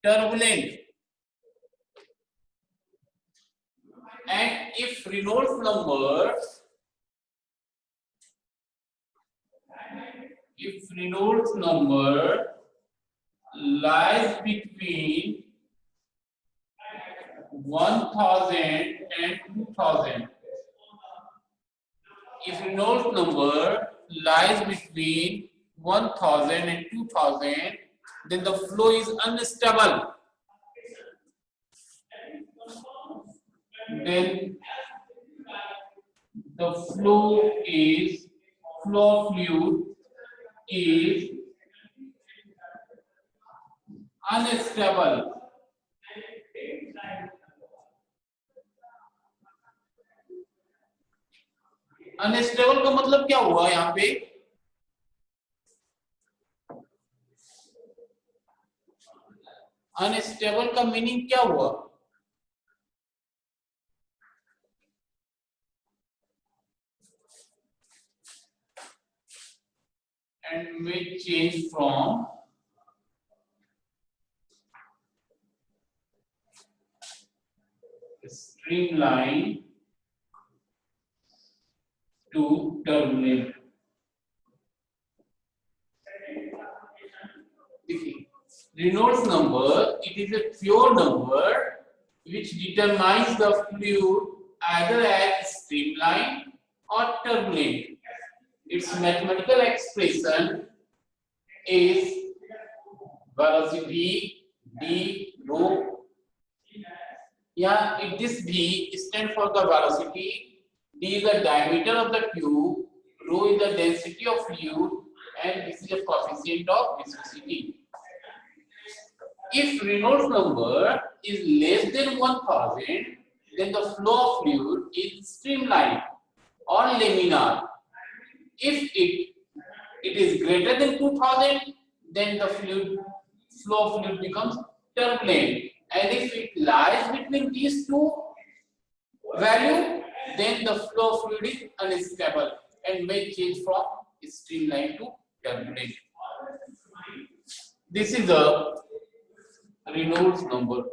turbulent. And if Reynolds number lies between 1000 and 2000, if Reynolds number lies between 1000 and 2000, then the flow is unstable. Then the flow of fluid is unstable. Unstable का मतलब क्या हुआ यहाँ पे? Unstable का meaning क्या हुआ? And may change from streamline to turbulent. Reynolds number, it is a pure number which determines the fluid either as streamline or turbulent. Its mathematical expression is velocity d rho. Yeah, this d stands for the velocity, d is the diameter of the tube, rho is the density of fluid, and this is a coefficient of viscosity. If Reynolds number is less than 1000, then the flow of fluid is streamlined or laminar. If it is greater than 2000, then the flow of fluid becomes turbulent. And if it lies between these two values, then the flow of fluid is unstable and may change from streamlined to turbulent. This is the Reynolds number.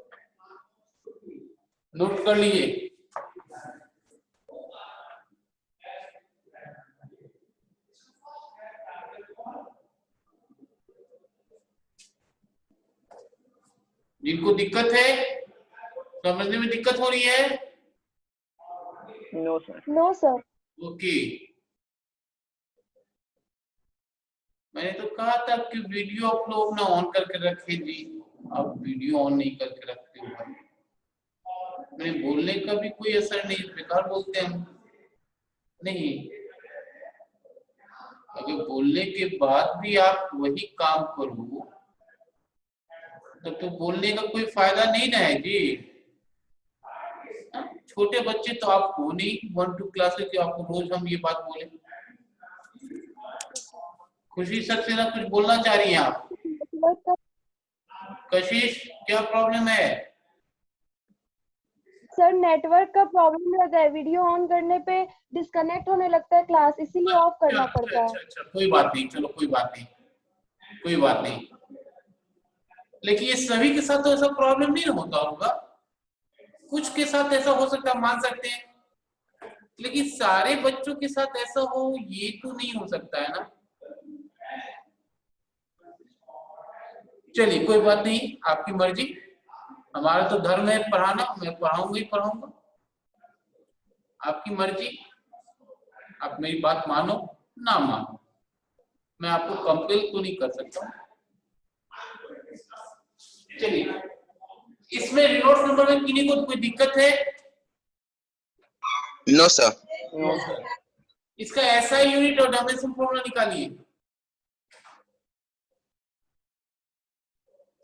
Note कर लीजिए. जिनको दिक्कत है, समझने में दिक्कत हो रही है? No sir. No sir. Okay. मैंने तो कहा था कि वीडियो आप लोग अपना ऑन करके रखे जी. आप वीडियो ऑन नहीं करके रखते हो भाई. मेरे बोलने का भी कोई असर नहीं, बेकार बोलते हैं हम. नहीं, अगर बोलने के बाद भी आप वही काम करो तब तो बोलने का कोई फायदा नहीं ना है जी. छोटे बच्चे तो आप हो नहीं 1-2 क्लासेस जो आपको रोज हम ये बात बोले. खुशी सक्सेना कुछ बोलना चाह रही हैं आप? कशिश क्या प्रॉब्लम है? सर नेटवर्क का प्रॉब्लम रहता है, वीडियो ऑन करने पे डिस्कनेक्ट होने लगता है क्लास, इसीलिए ऑफ करना पड़ता है. अच्छा, कोई बात नहीं, चलो कोई बात नहीं. लेकिन ये सभी के साथ तो ऐसा प्रॉब्लम नहीं होता होगा. कुछ के साथ ऐसा हो सकता है, मान सकते हैं, लेकिन सारे बच्चों के साथ ऐसा हो ये तो नहीं हो सकता है ना. चलिए कोई बात नहीं, आपकी मर्जी. हमारा तो धर्म है पढ़ाना, मैं पढ़ाऊंगा. आपकी मर्जी, आप मेरी बात मानो ना मानो, मैं आपको कंपेल तो नहीं कर सकता. चलिए, इसमें रिनोट्स नंबर में किन्हीं को कोई दिक्कत है? No sir. No sir. इसका एसआई यूनिट और डायमेंशन फॉर्मूला निकालिए.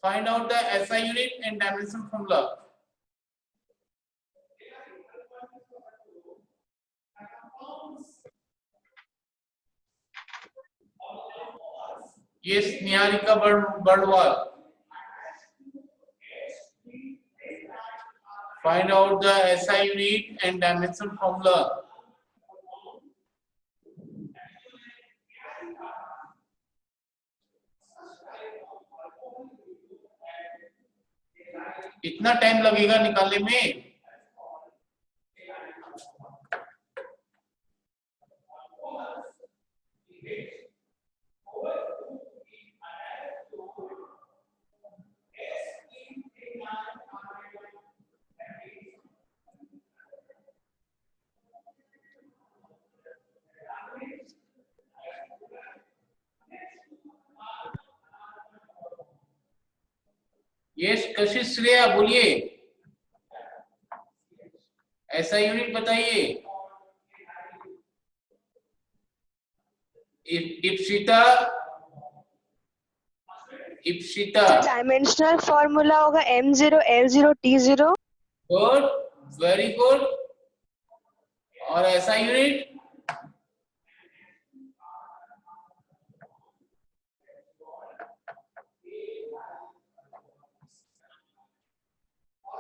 Find out the SI unit and dimension formula. Yes, Niharika Bardwal. Find out the SI unit and dimension formula. इतना टाइम लगेगा निकालने में? यस कशिश श्रेया बोलिए, ऐसा यूनिट बताइए। इप्सिता, इप्सिता। डायमेंशनल फॉर्मूला होगा m0 l0 t0। Good, very good. और ऐसा यूनिट?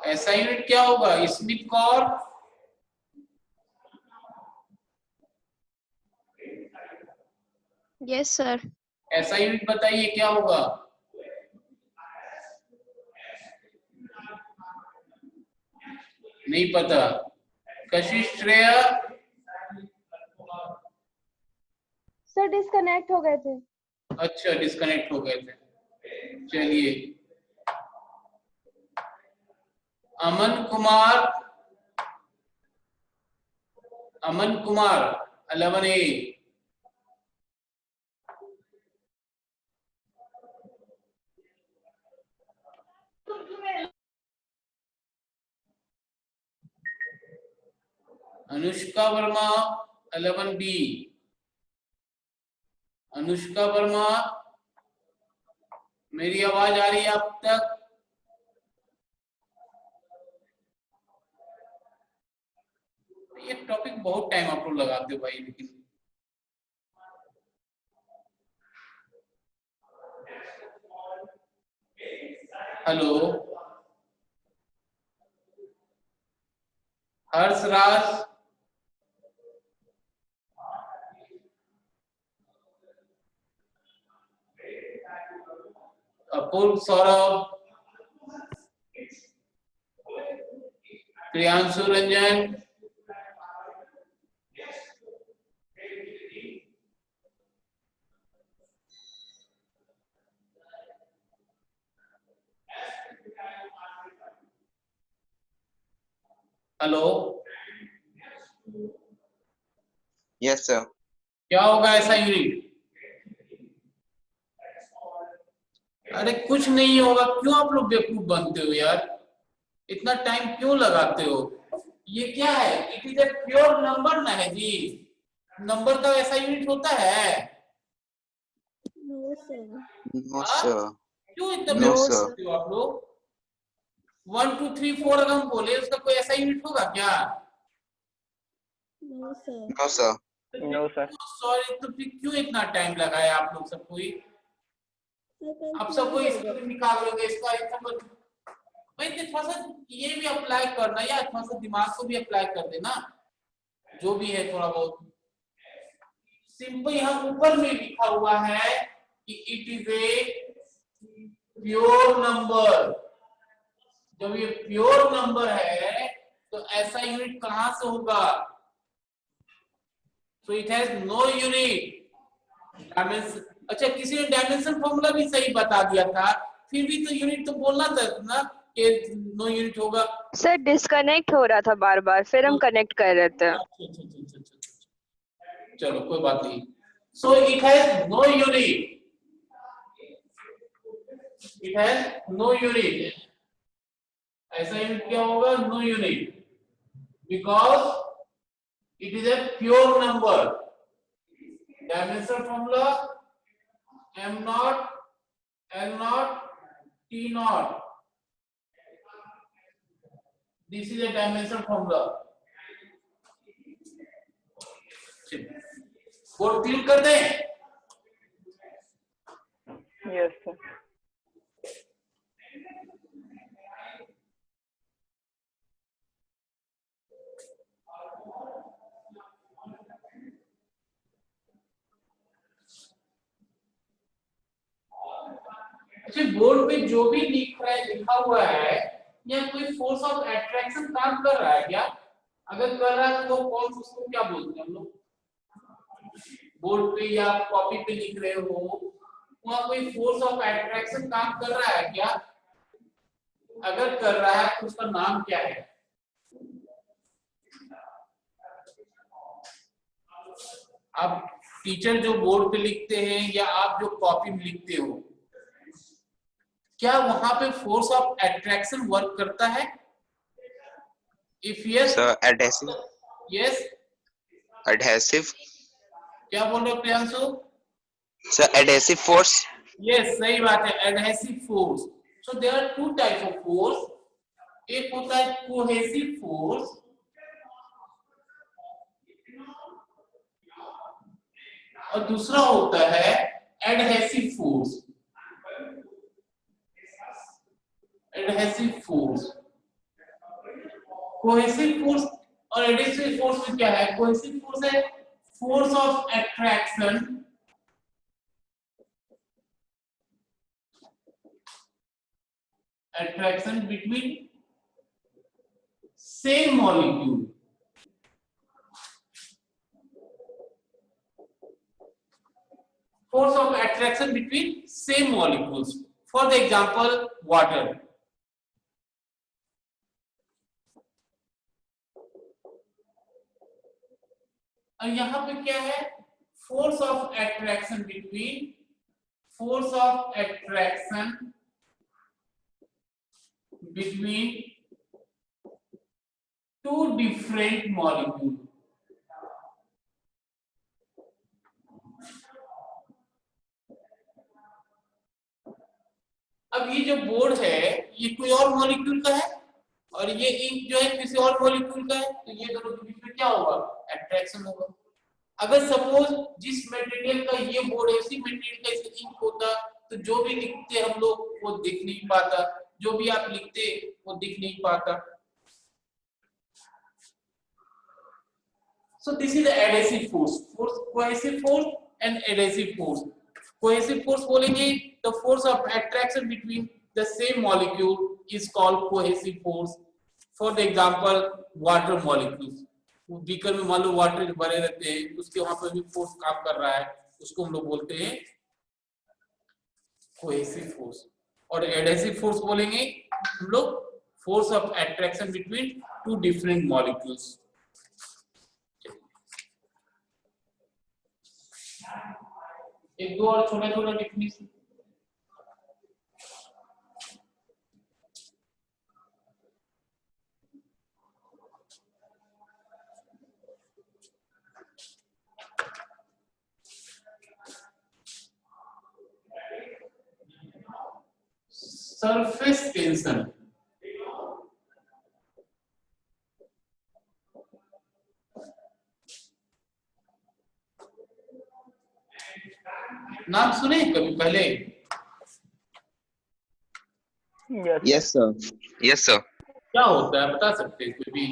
ऐसा यूनिट क्या होगा? स्मिथ कॉर्ड। Yes sir. ऐसा यूनिट बताइए क्या होगा? नहीं पता। कशिश श्रेया। सर डिस्कनेक्ट हो गए थे। अच्छा, डिस्कनेक्ट हो गए थे। चलिए, अमन कुमार, अमन कुमार 11A। अनुष्का वर्मा 11B। अनुष्का वर्मा, मेरी आवाज आ रही है आप तक? ये टॉपिक बहुत टाइम आप लोग लगाते हो भाई, लेकिन hello Harshraj, Apurv Saurabh, Priyanshu Ranjan, hello. Yes sir. क्या होगा ऐसा यूनिट? अरे कुछ नहीं होगा, क्यों आप लोग बेवकूफ बनते हो यार, इतना टाइम क्यों लगाते हो? ये क्या है? It is a pure number ना है जी, नंबर का ऐसा यूनिट होता है? No sir. नो हाँ? सर। क्यों इतना नो बेवकूफ सर। बनते हो आप लोग? 1 2 3 4 अगर हम बोले उसका कोई ऐसा यूनिट होगा क्या? No sir. No sir. No sir. Sorry, तो फिर क्यों इतना टाइम लगाया आप लोग सबको? आप सबको इसका भी निकाल लोगे, इसका भाई थोड़ा सा ये भी अप्लाई करना यार, थोड़ा सा दिमाग को भी अप्लाई कर देना, जो भी है थोड़ा बहुत। सिंपल यहाँ ऊपर में लिखा हुआ है कि it is a pure number. जब ये प्योर नंबर है तो ऐसा यूनिट कहां से होगा? So it has no unit dimension. अच्छा, किसी ने डायमेंशन फॉर्मूला भी सही बता दिया था, फिर भी तो यूनिट तो बोलना था ना कि नो यूनिट होगा। सर डिस्कनेक्ट हो रहा था बार बार, फिर हम कनेक्ट कर रहे थे। चलो कोई बात नहीं। So it has no unit, it has no unit. ऐसा यूनिट क्या होगा? No unit, because it is a pure number. Dimension formula m naught l naught t naught, this is a dimension formula। Code click कर दें? Yes sir. अच्छा, board पे जो भी लिखा हुआ है या कोई फोर्स ऑफ अट्रैक्शन काम कर रहा है क्या? अगर कर रहा है तो वो कौन, उसको क्या बोलते हैं हम लोग? बोर्ड पे या कॉपी पे लिख रहे हो, वहां कोई फोर्स ऑफ अट्रैक्शन काम कर रहा है क्या? अगर कर रहा है तो उसका नाम क्या है? आप टीचर जो बोर्ड पे लिखते हैं या आप जो कॉपी में लिखते हो, क्या वहां पे फोर्स ऑफ अट्रैक्शन वर्क करता है? If yes, Sir, adhesive. Yes, Adhesive. क्या बोल रहे हो Priyanshu? Sir, adhesive force. Yes, सही बात है, adhesive force. So there are two type of force, एक होता है कोहेसिव फोर्स और दूसरा होता है adhesive force. Adhesive force, cohesive force और एडहेसिव फोर्स में क्या है? कोहेसिव फोर्स है force of attraction between same molecule. Force of attraction between same molecules. For the example, water. और यहाँ पे क्या है? Force of attraction between two different molecules. अब ये जो बोर्ड है ये कोई और मॉलिक्यूल का है और ये इंक जो है किसी और मॉलिक्यूल का है, तो ये दोनों के बीच में क्या होगा? अट्रैक्शन होगा। अगर सपोज जिस मटेरियल का ये बोर्ड है उसी मटेरियल का इसे इंक होता तो जो भी लिखते हम लोग वो दिख नहीं पाता, जो भी आप लिखते वो दिख नहीं पाता। So this is the adhesive force, cohesive force and adhesive force. Cohesive force बोलेंगे the force of attraction between the same molecule is called cohesive force. For the example, water molecules. वो बीकर में मान लो water भरे रहते हैं, उसके वहां पर भी फोर्स काम कर रहा है, उसको हम लोग बोलते हैं कोहेसिव फोर्स। और एडहेसिव फोर्स बोलेंगे हम लोग force of attraction between two different molecules. एक दो और छोटा छोटा डेफिनेशन। सरफेस टेंशन, नाम सुने कभी पहले? Yes, sir. Yes, sir. क्या होता है बता सकते हैं कोई भी?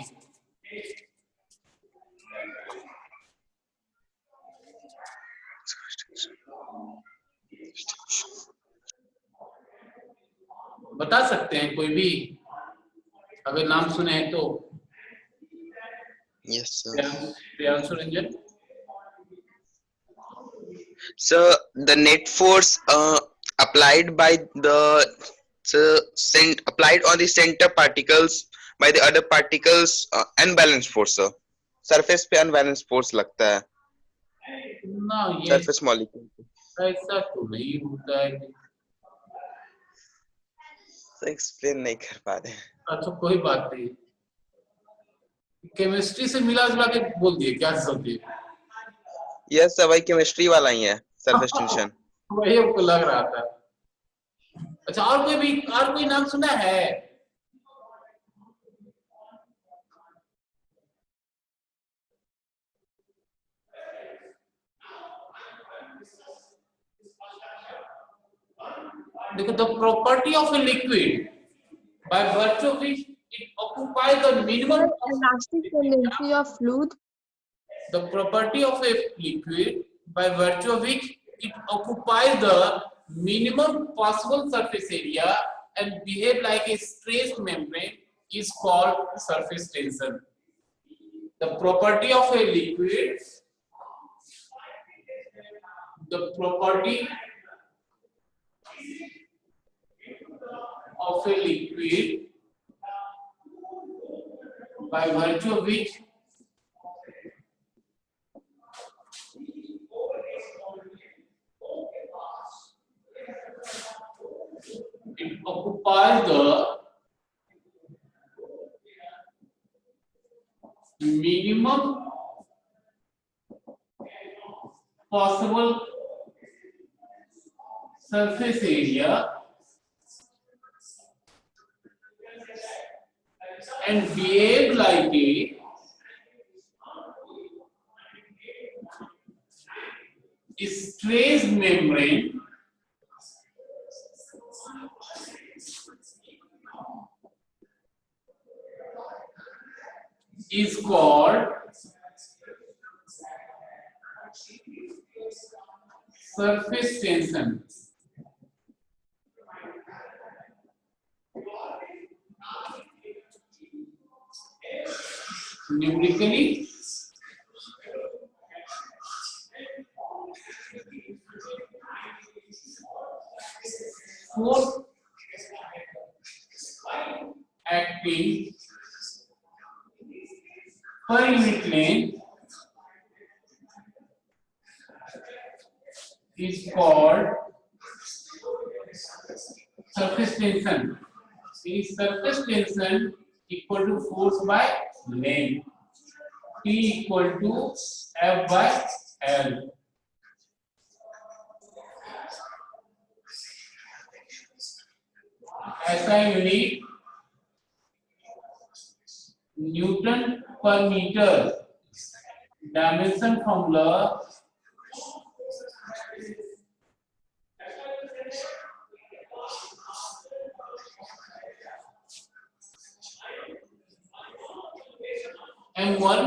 बता सकते हैं कोई भी अगर नाम सुने हैं तो? Yes, sir. Priyanshu Ranjan. So the net force applied by the applied on the center particles by the other particles, unbalanced force, sir. Surface पे unbalanced force लगता है ना, ये surface molecule पे। ऐसा तो नहीं होता है। तो explain नहीं कर पा रहे। अच्छा कोई बात नहीं, केमिस्ट्री से मिला जुला के बोल दिए क्या समझे? Yes, sir, भाई केमिस्ट्री वाला ही है surface tension। वही हमको लग रहा था। अच्छा और कोई नाम सुना है? देखो, the property of a liquid by virtue of which it occupies the minimum Elastic tendency of fluid. the property of a liquid by virtue of which it occupies the minimum possible surface area and behave like a stressed membrane is called surface tension. The property of a liquid, the property of a liquid by virtue of which it occupies the minimum possible surface area and behave like a stressed membrane is called surface tension. Numerically, force acting per unit length is called surface tension. Is surface tension equal to force by length, T equal to F by L. ऐसा unit newton पर metre, dimension formula M1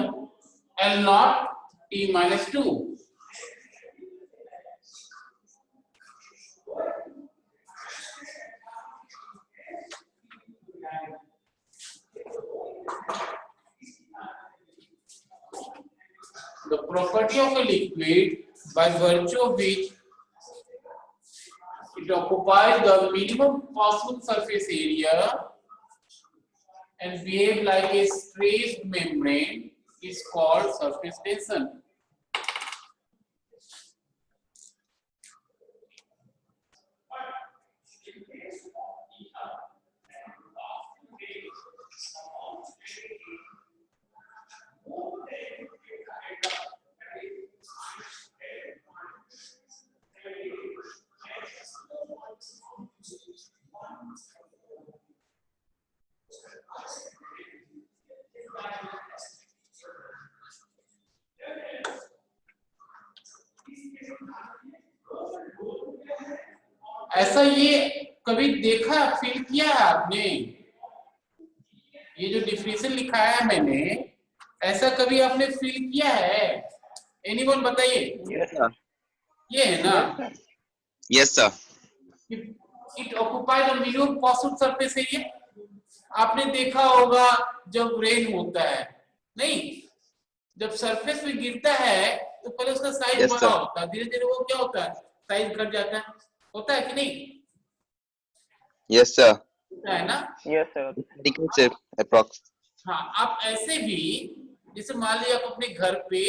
L0 T minus 2. The property of a liquid by virtue of which it occupies the minimum possible surface area and behave like a stressed membrane is called surface tension. ऐसा ये कभी देखा, feel किया है आपने? ये जो definition लिखा है मैंने, ऐसा कभी आपने फील किया है? एनीवन बताइए। Yes, sir. ये है ना? Yes, sir. It occupies the minimum possible surface area. आपने देखा होगा जब रेन होता है, नहीं, जब सरफेस पे गिरता है तो पहले उसका साइज Yes, बड़ा sir. होता है, धीरे धीरे वो क्या होता है, साइज घट जाता है, होता है कि नहीं? Yes, sir. होता है ना? Yes, sir. Decrease it approx. हाँ, आप ऐसे भी जैसे मान लीजिए आप अपने घर पे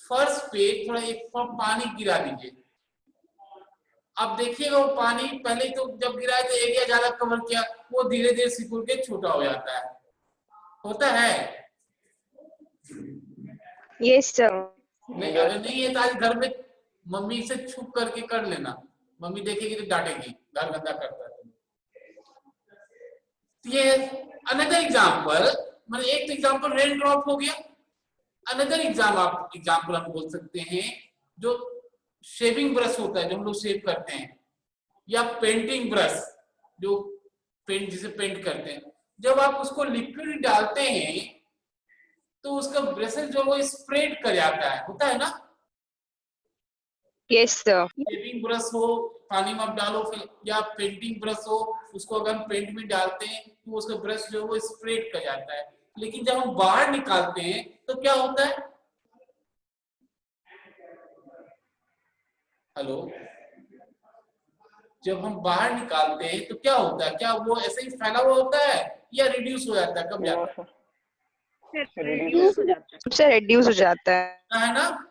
फर्श पे थोड़ा एक पानी गिरा दीजिए, आप देखिएगा वो पानी पहले तो जब गिरा तो एरिया ज्यादा कवर किया, वो धीरे धीरे सिकुड़ के छोटा हो जाता है, होता है? Yes sir. नहीं, अगर नहीं है तो आज घर में मम्मी से छुप करके कर लेना, मम्मी देखेगी तो डांटेगी, घर गंदा करता है। ये अनदर एग्जांपल, मतलब एक एग्जांपल रेन ड्रॉप हो गया, अनदर एग्जांपल हम बोल सकते हैं जो शेविंग ब्रश होता है जो हम लोग शेव करते हैं, या पेंटिंग ब्रश जो पेंट जिसे पेंट करते हैं, जब आप उसको लिक्विड डालते हैं तो उसका ब्रशेस जो वो स्प्रेड कर जाता है, होता है ना? Yes sir. शेविंग ब्रश हो पानी में आप डालो, फिर या पेंटिंग ब्रश हो उसको अगर हम पेंट में डालते हैं तो उसका ब्रश जो है वो स्प्रेड कर जाता है, लेकिन जब हम बाहर निकालते हैं तो क्या होता है? हेलो, जब हम बाहर निकालते हैं तो क्या होता है? क्या वो ऐसे ही फैला हुआ होता है या रिड्यूस हो जाता है, कम No, जाता sir. रिड्यूस हो जाता है, सबसे रिड्यूस हो जाता है। है ना?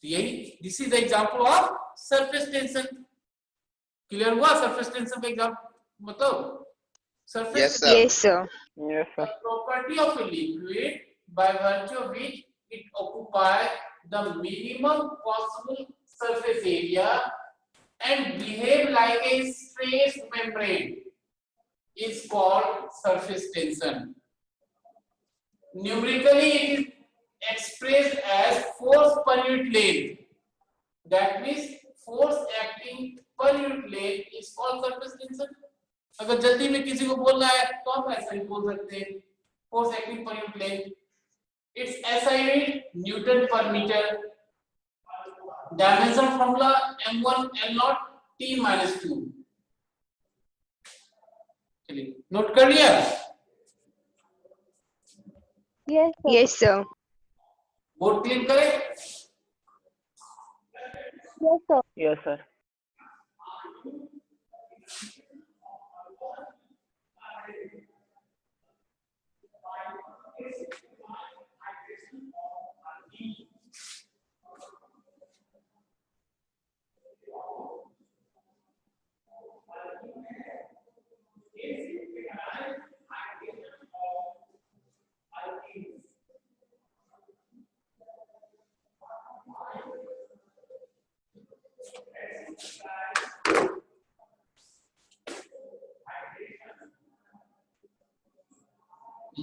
यही, this is the example of surface tension. Clear हुआ सरफेस टेंशन का एग्जांपल? मतलब surface Yes, sir. Yes sir. Yes, the sir. property of a liquid by virtue of which it occupies the minimum possible surface area and behave like a stressed membrane is called surface tension. Numerically, it is expressed as force per unit length. That means force acting per unit length is called surface tension. अगर जल्दी में किसी को बोलना है तो हम ऐसा ही बोल सकते हैं, force acting per unit length, it's SI unit newton पर metre, dimension formula m1 l0 t-2। चलिए नोट कर लिया? Yes sir. Yes sir. Board clean करें? Yes sir. Yes, sir.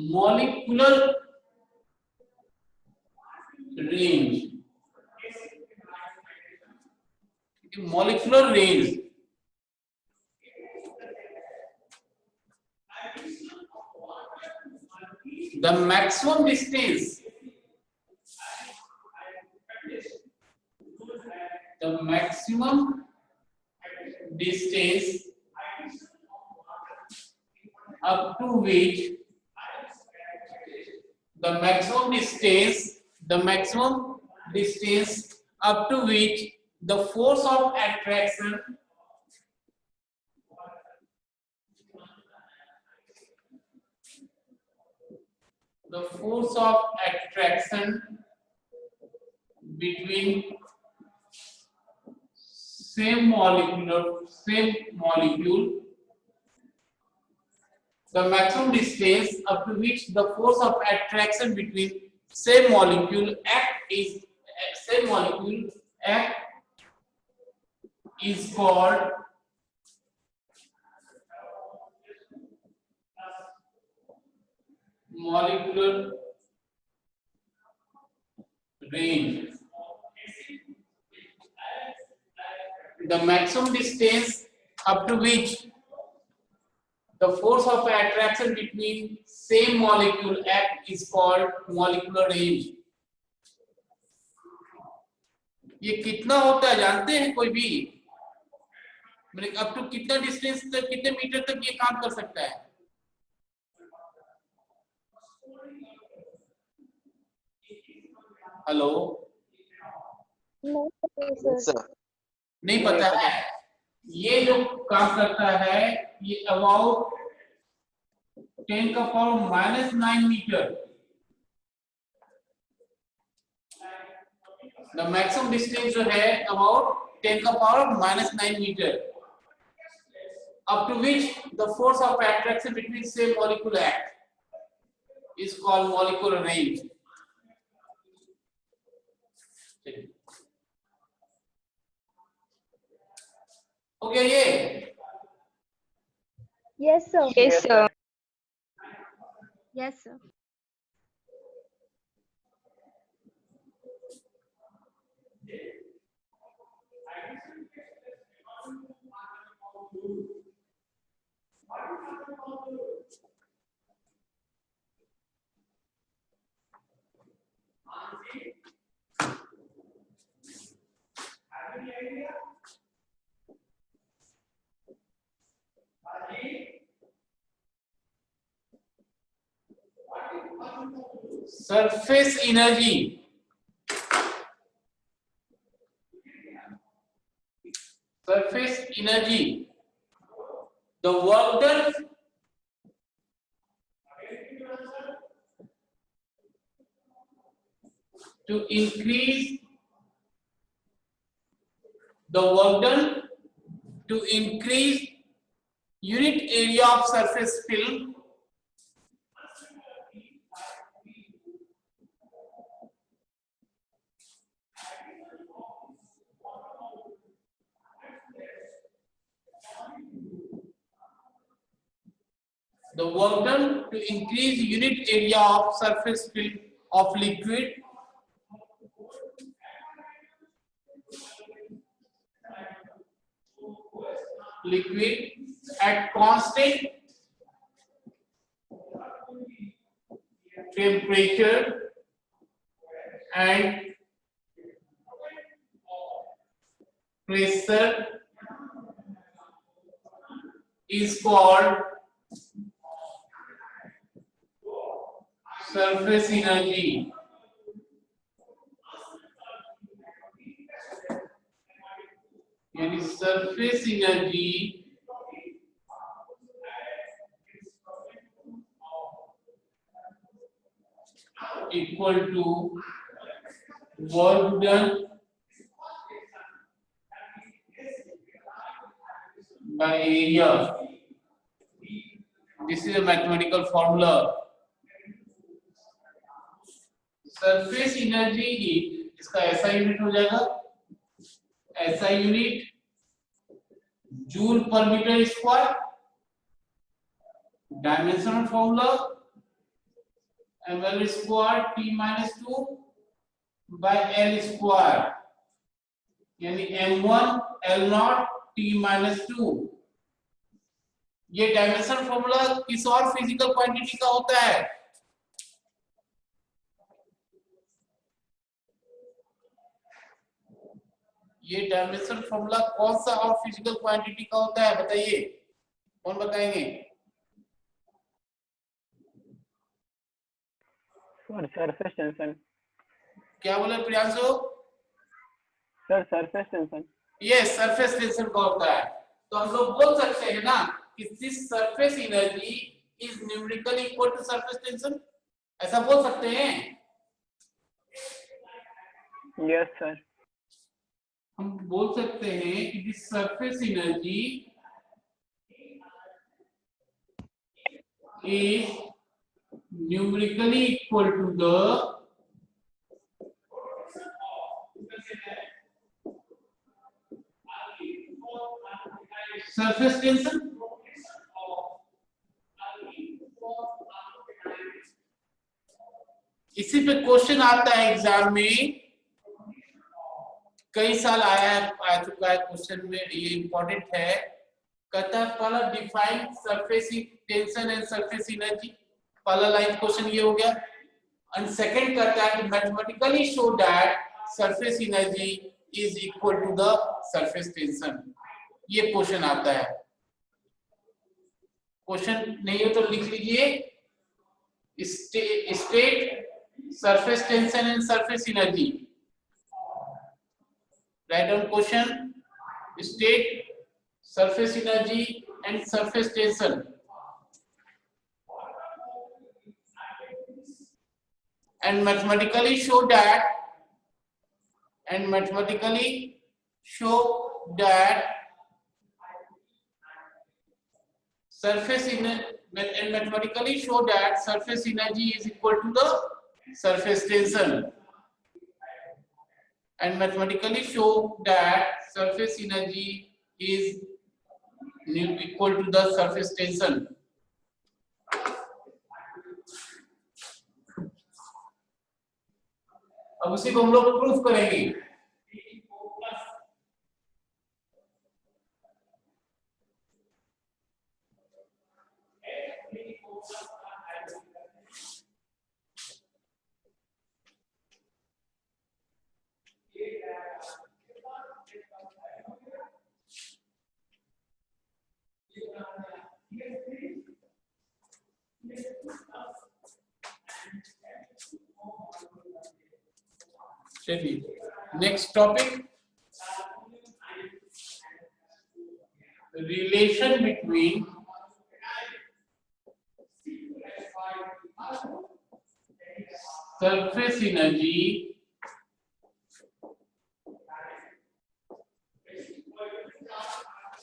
Molecular range, molecular range, the maximum distance, the maximum distance up to which the maximum distance up to which the force of attraction between same molecule, the maximum distance up to which the force of attraction between same molecule act is called molecular range. The maximum distance up to which the force of attraction between same molecule act is called molecular range. ये कितना होता है जानते हैं कोई भी? मतलब up to कितना डिस्टेंस तक, कितने मीटर तक ये काम कर सकता है? हेलो, नहीं सर। नहीं पता है? ये जो काम करता है ये about 10⁻⁹ metre. The maximum distance जो है about 10⁻⁹ metre, up to which the force of attraction between same molecule act is called molecular range. हो गया ये? Yes sir. Yes sir. Yes sir. Have any idea? surface energy the work done to increase unit area of surface film of liquid at constant temperature and pressure is called surface energy. यानी surface energy equal to work done by area. This is a mathematical formula. Surface energy इसका ऐसा unit हो जाएगा, ऐसा unit joule पर metre square, dimensional formula ml square t minus 2 by l square यानी m1 l0 t minus 2। ये dimensional formula किस और फिजिकल क्वांटिटी का होता है? ये डायमेंशनल फॉर्मूला कौन सा और फिजिकल क्वांटिटी का होता है बताइए, कौन बताएंगे? Sir surface tension. क्या बोले प्रियांशु? Sir surface tension. ये सरफेस टेंशन का होता है। तो हम लोग बोल सकते हैं ना कि this surface energy is numerically equal to surface tension, ऐसा बोल सकते हैं? Yes sir. हम बोल सकते हैं कि this surface energy is numerically equal to the surface tension. इसी पे क्वेश्चन आता है एग्जाम में, कई साल आ चुका है क्वेश्चन में, ये इंपॉर्टेंट है। कहता है पहला define surface tension and surface energy, पहला लाइन क्वेश्चन ये हो गया। एंड सेकंड कहता है कि mathematically show that surface energy is equal to the surface tension. ये क्वेश्चन आता है। क्वेश्चन नहीं हो तो लिख लीजिए, state surface tension and surface energy. Write down question, state surface energy and surface tension. And mathematically show that surface energy is equal to the surface tension. And mathematically show that surface energy is equal to the surface tension. अब उसी को हम लोग proof करेंगे। चलिए next topic, relation between surface energy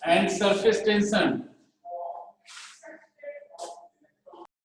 and surface tension.